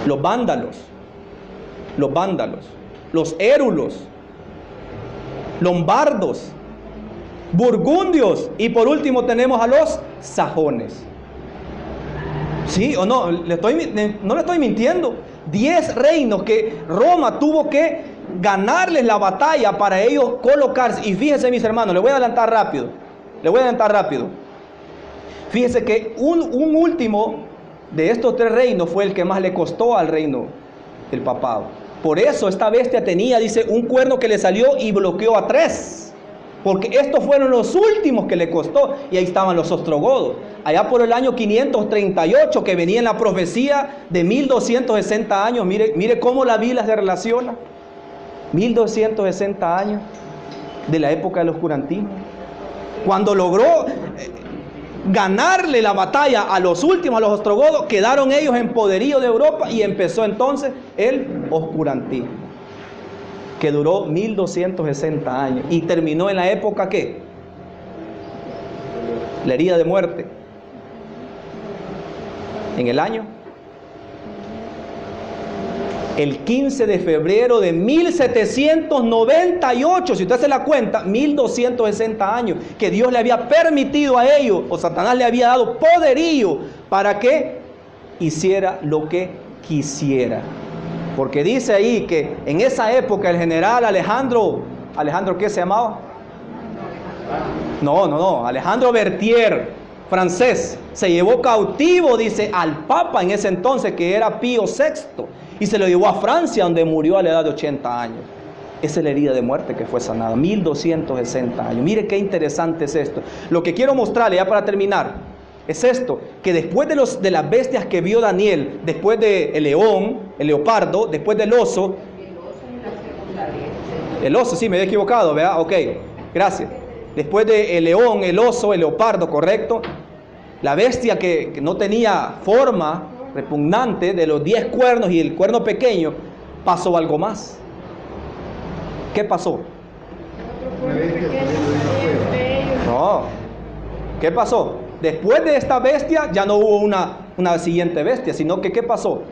los vándalos, los érulos, lombardos, burgundios, y por último tenemos a los sajones. ¿Sí o no? No le estoy mintiendo. 10 reinos que Roma tuvo que ganarles la batalla para ellos colocarse. Y fíjense, mis hermanos, les voy a adelantar rápido. Fíjense que un último de estos 3 reinos fue el que más le costó al reino del papado. Por eso esta bestia tenía, dice, un cuerno que le salió y bloqueó a 3. Porque estos fueron los últimos que le costó. Y ahí estaban los ostrogodos. Allá por el año 538, que venía en la profecía de 1260 años. Mire cómo la Biblia se relaciona. 1260 años de la época del oscurantismo. Cuando logró ganarle la batalla a los últimos, a los ostrogodos, quedaron ellos en poderío de Europa y empezó entonces el oscurantismo, que duró 1260 años y terminó en la época ¿qué? La herida de muerte. En el año el 15 de febrero de 1798, si usted se la cuenta, 1260 años, que Dios le había permitido a ellos, o Satanás le había dado poderío para que hiciera lo que quisiera. Porque dice ahí que en esa época el general Alejandro, ¿qué se llamaba? Alejandro Berthier, francés, se llevó cautivo, dice, al Papa en ese entonces, que era Pío VI, y se lo llevó a Francia, donde murió a la edad de 80 años. Esa es la herida de muerte que fue sanada, 1260 años. Mire qué interesante es esto. Lo que quiero mostrarle ya para terminar es esto, que después de las bestias que vio Daniel, después del león, el leopardo, después del oso, el oso, sí, me había equivocado, ¿verdad? Ok, gracias. Después del león, el oso, el leopardo, correcto. La bestia que no tenía forma, repugnante, de los 10 cuernos y el cuerno pequeño, pasó algo más. ¿Qué pasó? No. ¿Qué pasó? Después de esta bestia ya no hubo una siguiente bestia, sino que ¿qué pasó?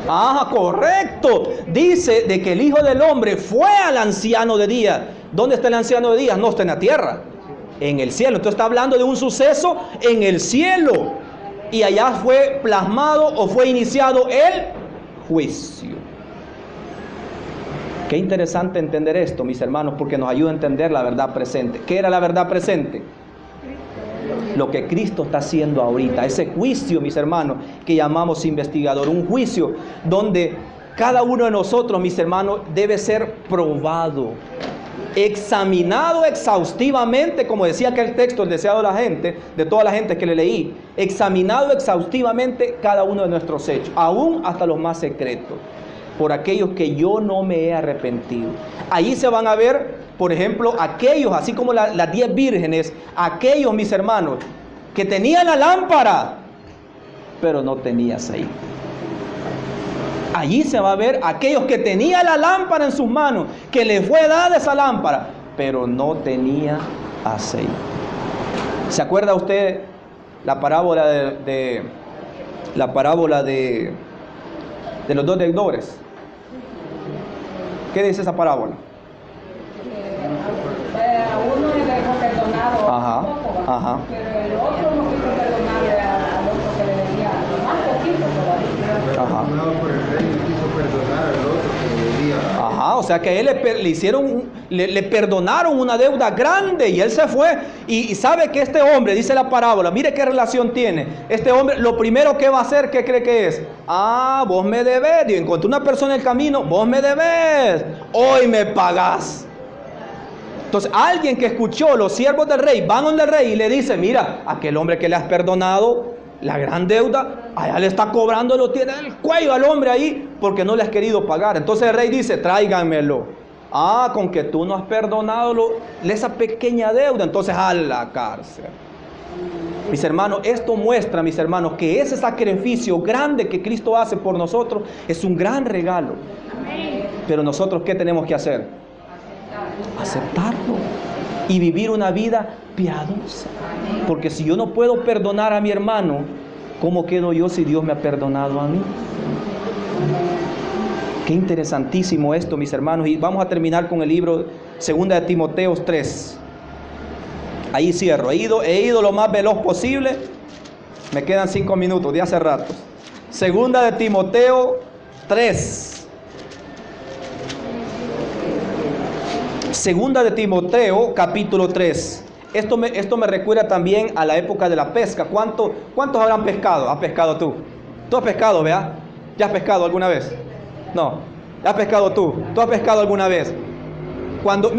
Ajá, correcto. Dice de que el Hijo del Hombre fue al anciano de días. ¿Dónde está el anciano de días? No está en la tierra, en el cielo. Entonces está hablando de un suceso en el cielo. Y allá fue plasmado o fue iniciado el juicio. Qué interesante entender esto, mis hermanos, porque nos ayuda a entender la verdad presente. ¿Qué era la verdad presente? Lo que Cristo está haciendo ahorita, ese juicio, mis hermanos, que llamamos investigador, un juicio donde cada uno de nosotros, mis hermanos, debe ser probado, examinado exhaustivamente, como decía aquel texto, el deseado de la gente, de toda la gente que le leí, examinado exhaustivamente cada uno de nuestros hechos, aún hasta los más secretos, por aquellos que yo no me he arrepentido. Allí se van a ver, por ejemplo, aquellos, así como las 10 vírgenes, aquellos, mis hermanos, que tenían la lámpara, pero no tenía aceite. Allí se va a ver aquellos que tenían la lámpara en sus manos, que les fue dada esa lámpara, pero no tenía aceite. ¿Se acuerda usted la parábola de los 2 deudores? ¿Qué dice esa parábola? A uno le dejó perdonado Ajá. pero el otro no quiso perdonarle al otro que le debía más poquito todavía. Ajá. Por el rey no quiso perdonar al otro que le debía. Ajá, o sea que a él le perdonaron una deuda grande y él se fue. Y sabe que este hombre, dice la parábola, mire qué relación tiene. Este hombre, lo primero que va a hacer, ¿qué cree que es? Ah, vos me debes. Digo, encontré una persona en el camino, vos me debes, hoy me pagás. Entonces alguien que escuchó, los siervos del rey van donde el rey y le dice, mira, aquel hombre que le has perdonado la gran deuda, allá le está cobrando, lo tiene en el cuello al hombre ahí porque no le has querido pagar. Entonces el rey dice, tráiganmelo. Ah, con que tú no has perdonado esa pequeña deuda, entonces a la cárcel. Mis hermanos, esto muestra, mis hermanos, que ese sacrificio grande que Cristo hace por nosotros es un gran regalo. Pero nosotros, ¿qué tenemos que hacer? Aceptarlo y vivir una vida piadosa. Porque si yo no puedo perdonar a mi hermano, ¿cómo quedo yo si Dios me ha perdonado a mí? Qué interesantísimo esto, mis hermanos. Y vamos a terminar con el libro 2 de Timoteo 3. Ahí cierro. He ido lo más veloz posible. Me quedan 5 minutos de hace rato. 2 de Timoteo 3. 2 de Timoteo capítulo 3. Esto me recuerda también a la época de la pesca. ¿Cuántos habrán pescado? ¿Has pescado tú? ¿Tú has pescado, vea? ¿Ya has pescado alguna vez? No. ¿Ya has pescado tú? ¿Tú has pescado alguna vez? Cuando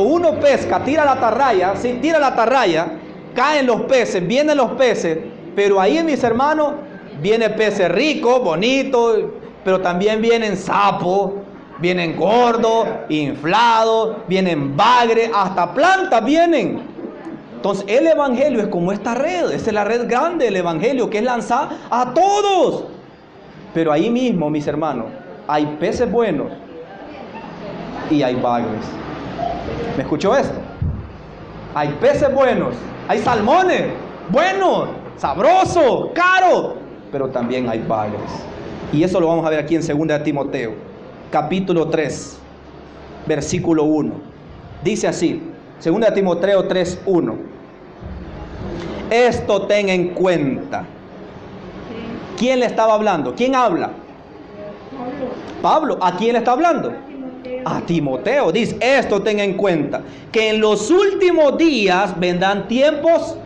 uno pesca, tira la atarraya, caen los peces, vienen los peces, pero ahí, mis hermanos, viene peces ricos, bonitos, pero también vienen sapos, vienen gordos, inflados, vienen bagres, hasta plantas vienen. Entonces el evangelio es como esta red, esa es la red grande del evangelio, que es lanzar a todos. Pero ahí mismo, mis hermanos, hay peces buenos y hay bagres. ¿Me escuchó esto? Hay peces buenos, hay salmones buenos, sabrosos, caros, pero también hay bagres. Y eso lo vamos a ver aquí en 2 de Timoteo, capítulo 3, versículo 1. Dice así, 2 de Timoteo 3, 1. Esto ten en cuenta. ¿Quién le estaba hablando? ¿Quién habla? Pablo. ¿A quién le está hablando? A Timoteo. Dice, esto ten en cuenta, que en los últimos días vendrán tiempos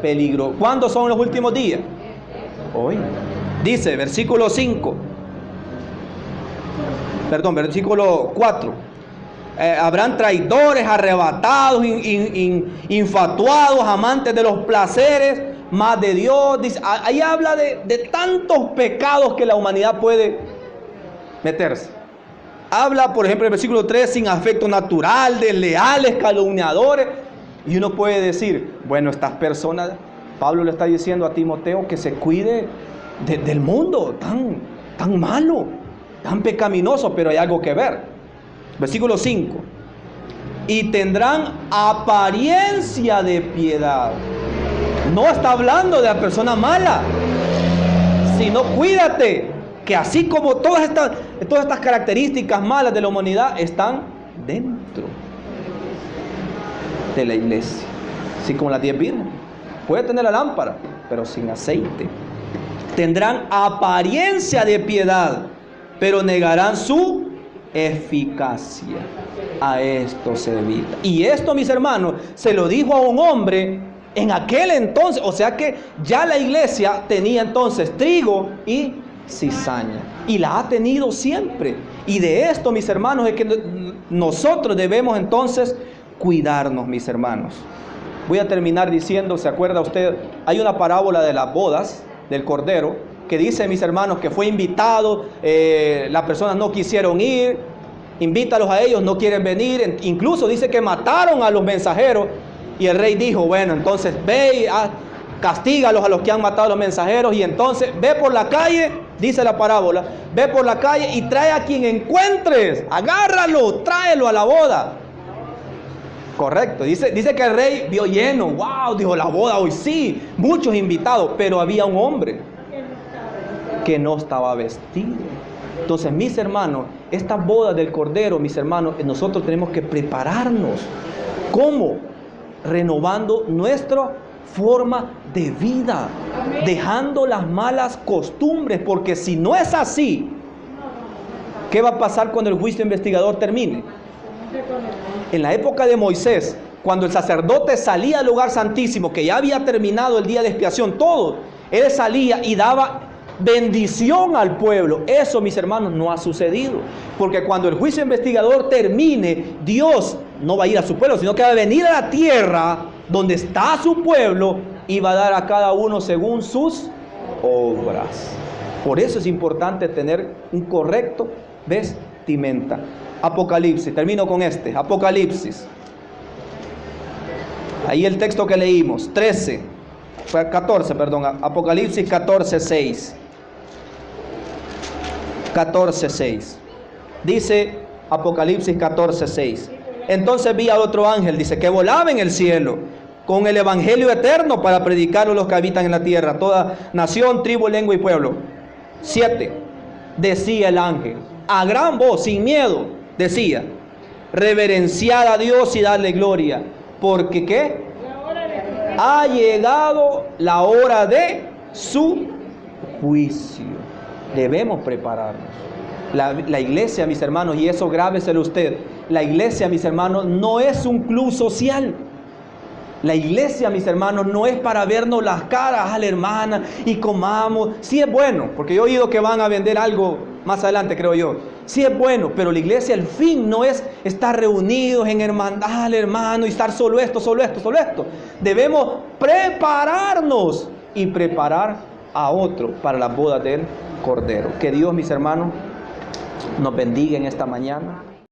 peligrosos. ¿Cuándo son los últimos días? Hoy. Dice, versículo 4. Habrán traidores, arrebatados, infatuados, amantes de los placeres, más de Dios. Dice, ahí habla de tantos pecados que la humanidad puede meterse. Habla, por ejemplo, el versículo 3, sin afecto natural, desleales, calumniadores. Y uno puede decir, bueno, estas personas, Pablo le está diciendo a Timoteo que se cuide del mundo tan malo, tan pecaminoso, pero hay algo que ver. Versículo 5. Y tendrán apariencia de piedad. No está hablando de la persona mala, sino cuídate, que así como todas estas características malas de la humanidad están dentro de la iglesia. Así como las 10 vírgenes. Puede tener la lámpara, pero sin aceite. Tendrán apariencia de piedad, pero negarán su eficacia. A esto se evita. Y esto, mis hermanos, se lo dijo a un hombre en aquel entonces. O sea que ya la iglesia tenía entonces trigo y cizaña, y la ha tenido siempre. Y de esto, mis hermanos, es que nosotros debemos entonces cuidarnos, mis hermanos. Voy a terminar diciendo, ¿se acuerda usted? Hay una parábola de las bodas del Cordero que dice, mis hermanos, que fue invitado, las personas no quisieron ir, invítalos a ellos, no quieren venir. Incluso dice que mataron a los mensajeros, y el rey dijo, bueno, entonces ve y castígalos a los que han matado a los mensajeros. Y entonces ve por la calle, dice la parábola, ve por la calle y trae a quien encuentres, agárralo, tráelo a la boda. Correcto, dice que el rey vio lleno, wow, dijo, la boda hoy sí, muchos invitados, pero había un hombre que no estaba vestido. Entonces, mis hermanos, esta boda del Cordero, mis hermanos, nosotros tenemos que prepararnos. ¿Cómo? Renovando nuestra forma de vida, dejando las malas costumbres, porque si no es así, ¿qué va a pasar cuando el juicio investigador termine? En la época de Moisés, cuando el sacerdote salía al lugar santísimo, que ya había terminado el día de expiación, todo, él salía y daba bendición al pueblo. Eso, mis hermanos, no ha sucedido, porque cuando el juicio investigador termine, Dios no va a ir a su pueblo, sino que va a venir a la tierra donde está su pueblo y va a dar a cada uno según sus obras. Por eso es importante tener un correcto vestimenta. Apocalipsis, termino con Apocalipsis. Ahí el texto que leímos, 14, Apocalipsis 14:6. 14:6. Dice Apocalipsis 14:6. Entonces vi a otro ángel, dice, que volaba en el cielo con el evangelio eterno para predicarlo a los que habitan en la tierra, toda nación, tribu, lengua y pueblo. 7. Decía el ángel, a gran voz, sin miedo, decía, reverenciad a Dios y darle gloria, porque ¿qué? Ha llegado la hora de su juicio. Debemos prepararnos. La iglesia, mis hermanos, y eso grábeselo usted, la iglesia, mis hermanos, no es un club social. La iglesia, mis hermanos, no es para vernos las caras a la hermana y comamos. Sí es bueno, porque yo he oído que van a vender algo más adelante, creo yo. Sí es bueno, pero la iglesia, el fin no es estar reunidos en hermandad, hermano, y estar solo esto. Debemos prepararnos y preparar a otro para las bodas del Cordero. Que Dios, mis hermanos, nos bendiga en esta mañana.